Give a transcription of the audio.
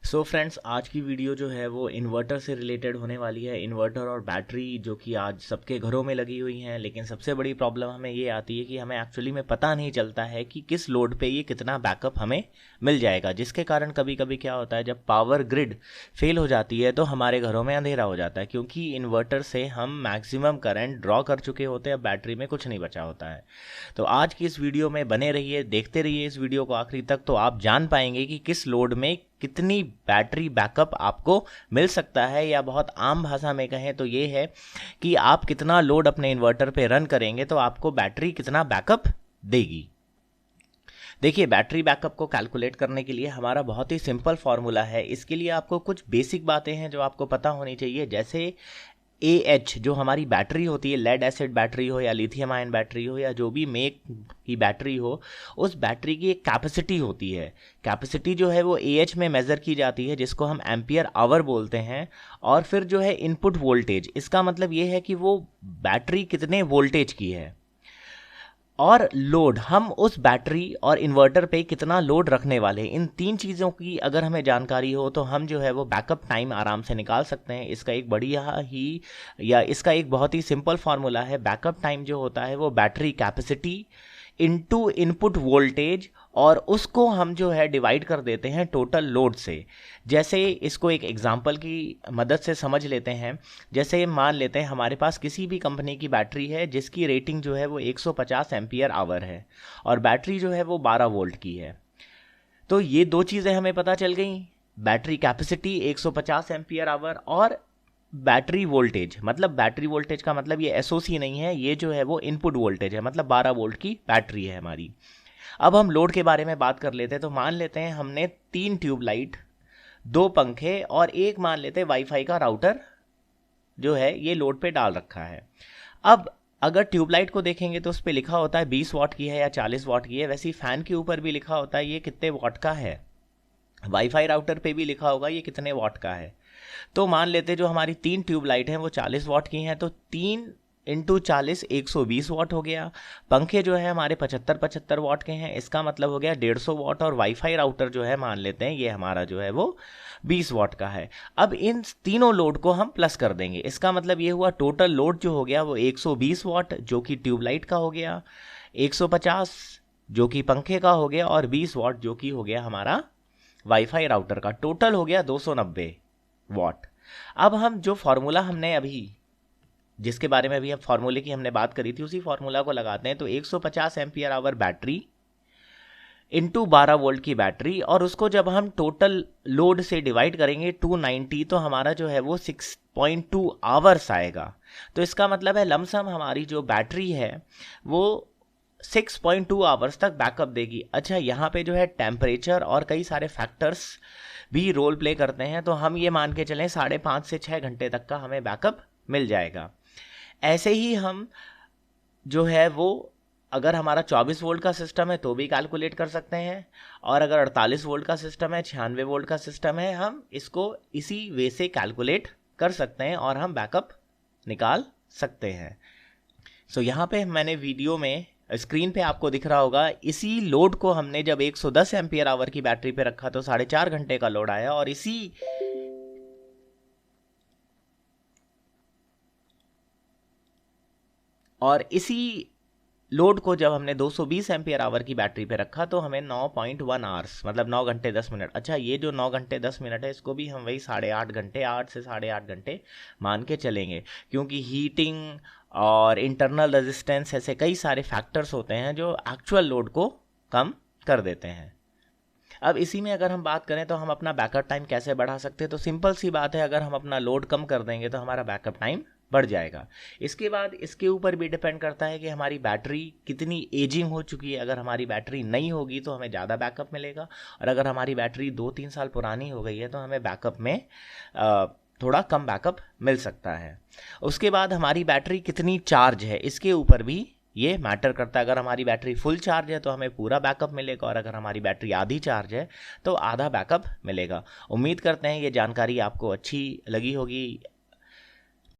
So friends, आज की video जो है वो इन्वर्टर से रिलेटेड होने वाली है। इन्वर्टर और बैटरी जो कि आज सबके घरों में लगी हुई हैं, लेकिन सबसे बड़ी प्रॉब्लम हमें ये आती है कि हमें एक्चुअली में पता नहीं चलता है कि किस लोड पे ये कितना बैकअप हमें मिल जाएगा, जिसके कारण कभी कभी क्या होता है, जब पावर ग्रिड फेल हो जाती है तो हमारे घरों में अंधेरा हो जाता है, क्योंकि इन्वर्टर से हम मैक्सिमम करंट ड्रॉ कर चुके होते हैं, बैटरी में कुछ नहीं बचा होता है। तो आज की इस वीडियो में बने रहिए, देखते रहिए इस वीडियो को आखिरी तक, तो आप जान पाएंगे कि किस लोड में कितनी बैटरी बैकअप आपको मिल सकता है, या बहुत आम भाषा में कहें तो ये है कि आप कितना लोड अपने इन्वर्टर पे रन करेंगे तो आपको बैटरी कितना बैकअप देगी। देखिए, बैटरी बैकअप को कैलकुलेट करने के लिए हमारा बहुत ही सिंपल फॉर्मूला है। इसके लिए आपको कुछ बेसिक बातें हैं जो आपको पता होनी चाहिए, जैसे AH जो हमारी बैटरी होती है, लेड एसिड बैटरी हो या लिथियम आयन बैटरी हो या जो भी मेक की बैटरी हो, उस बैटरी की एक कैपेसिटी होती है। कैपेसिटी जो है वो AH में मेज़र की जाती है, जिसको हम एम्पियर आवर बोलते हैं। और फिर जो है इनपुट वोल्टेज, इसका मतलब ये है कि वो बैटरी कितने वोल्टेज की है। और लोड, हम उस बैटरी और इन्वर्टर पे कितना लोड रखने वाले हैं, इन तीन चीज़ों की अगर हमें जानकारी हो तो हम जो है वो बैकअप टाइम आराम से निकाल सकते हैं। इसका एक बढ़िया ही या इसका एक बहुत ही सिंपल फार्मूला है। बैकअप टाइम जो होता है वो battery capacity into input voltage, और उसको हम जो है डिवाइड कर देते हैं टोटल लोड से। जैसे इसको एक एग्जांपल की मदद से समझ लेते हैं। जैसे मान लेते हैं हमारे पास किसी भी कंपनी की बैटरी है जिसकी रेटिंग जो है वो 150 एम्पियर आवर है, और बैटरी जो है वो 12 वोल्ट की है। तो ये दो चीज़ें हमें पता चल गई, बैटरी कैपेसिटी 150 एम्पियर आवर और बैटरी वोल्टेज। मतलब बैटरी वोल्टेज का मतलब ये SOC नहीं है, ये जो है वो इनपुट वोल्टेज है, मतलब 12 वोल्ट की बैटरी है हमारी। अब हम लोड के बारे में बात कर लेते हैं। तो मान लेते हैं हमने 3 ट्यूबलाइट, 2 पंखे और एक मान लेते हैं वाईफाई का राउटर जो है ये लोड पे डाल रखा है। अब अगर ट्यूबलाइट को देखेंगे तो उस पर लिखा होता है 20 वाट की है या 40 वाट की है। वैसे ही फैन के ऊपर भी लिखा होता है ये कितने वाट का है। वाईफाई राउटर पे भी लिखा होगा ये कितने वाट का है। तो मान लेते जो हमारी 3 ट्यूबलाइट हैं वो 40 वाट की हैं, तो 3 इंटू 40 120 वाट हो गया। पंखे जो है हमारे 75 वाट के हैं, इसका मतलब हो गया 150 वाट। और वाईफाई राउटर जो है मान लेते हैं ये हमारा जो है वो 20 वाट का है। अब इन तीनों लोड को हम प्लस कर देंगे, इसका मतलब ये हुआ टोटल लोड जो हो गया वो 120 वाट जो कि ट्यूबलाइट का हो गया, 150 जो कि पंखे का हो गया, और 20 वाट जो कि हो गया हमारा वाईफाई राउटर का। टोटल हो गया 290 वाट। अब हम जो फॉर्मूला हमने अभी, जिसके बारे में अभी हम फार्मूले की हमने बात करी थी, उसी फार्मूला को लगाते हैं। तो 150 ampere hour battery into 12 volt की बैटरी, और उसको जब हम टोटल लोड से डिवाइड करेंगे 290, तो हमारा जो है वो 6.2 आवर्स आएगा। तो इसका मतलब है लमसम हमारी जो बैटरी है वो 6.2 आवर्स तक बैकअप देगी। अच्छा, यहाँ पे जो है टेम्परेचर और कई सारे फैक्टर्स भी रोल प्ले करते हैं, तो हम ये मान के चलें 5.5 से 6 घंटे तक का हमें बैकअप मिल जाएगा। ऐसे ही हम जो है वो, अगर हमारा 24 वोल्ट का सिस्टम है तो भी कैलकुलेट कर सकते हैं, और अगर 48 वोल्ट का सिस्टम है, 96 वोल्ट का सिस्टम है, हम इसको इसी वे से कैलकुलेट कर सकते हैं और हम बैकअप निकाल सकते हैं। सो यहाँ पे मैंने वीडियो में स्क्रीन पे आपको दिख रहा होगा, इसी लोड को हमने जब 110 एम्पियर आवर की बैटरी पे रखा तो 4.5 घंटे का लोड आया, और इसी लोड को जब हमने 220 एम्पियर आवर की बैटरी पे रखा तो हमें 9.1 आवर्स, मतलब 9 घंटे 10 मिनट। अच्छा, ये जो 9 घंटे 10 मिनट है इसको भी हम वही 8.5 घंटे, 8 से 8.5 घंटे मान के चलेंगे, क्योंकि हीटिंग और इंटरनल रेजिस्टेंस ऐसे कई सारे फैक्टर्स होते हैं जो एक्चुअल लोड को कम कर देते हैं। अब इसी में अगर हम बात करें तो हम अपना बैकअप टाइम कैसे बढ़ा सकते हैं, तो सिंपल सी बात है, अगर हम अपना लोड कम कर देंगे तो हमारा बैकअप टाइम बढ़ जाएगा। इसके बाद इसके ऊपर भी डिपेंड करता है कि हमारी बैटरी कितनी एजिंग हो चुकी है। अगर हमारी बैटरी नई होगी तो हमें ज़्यादा बैकअप मिलेगा, और अगर हमारी बैटरी 2-3 साल पुरानी हो गई है तो हमें बैकअप में थोड़ा कम बैकअप मिल सकता है। उसके बाद हमारी बैटरी कितनी चार्ज है, इसके ऊपर भी ये मैटर करता है। अगर हमारी बैटरी फुल चार्ज है तो हमें पूरा बैकअप मिलेगा, और अगर हमारी बैटरी आधी चार्ज है तो आधा बैकअप मिलेगा। उम्मीद करते हैं ये जानकारी आपको अच्छी लगी होगी।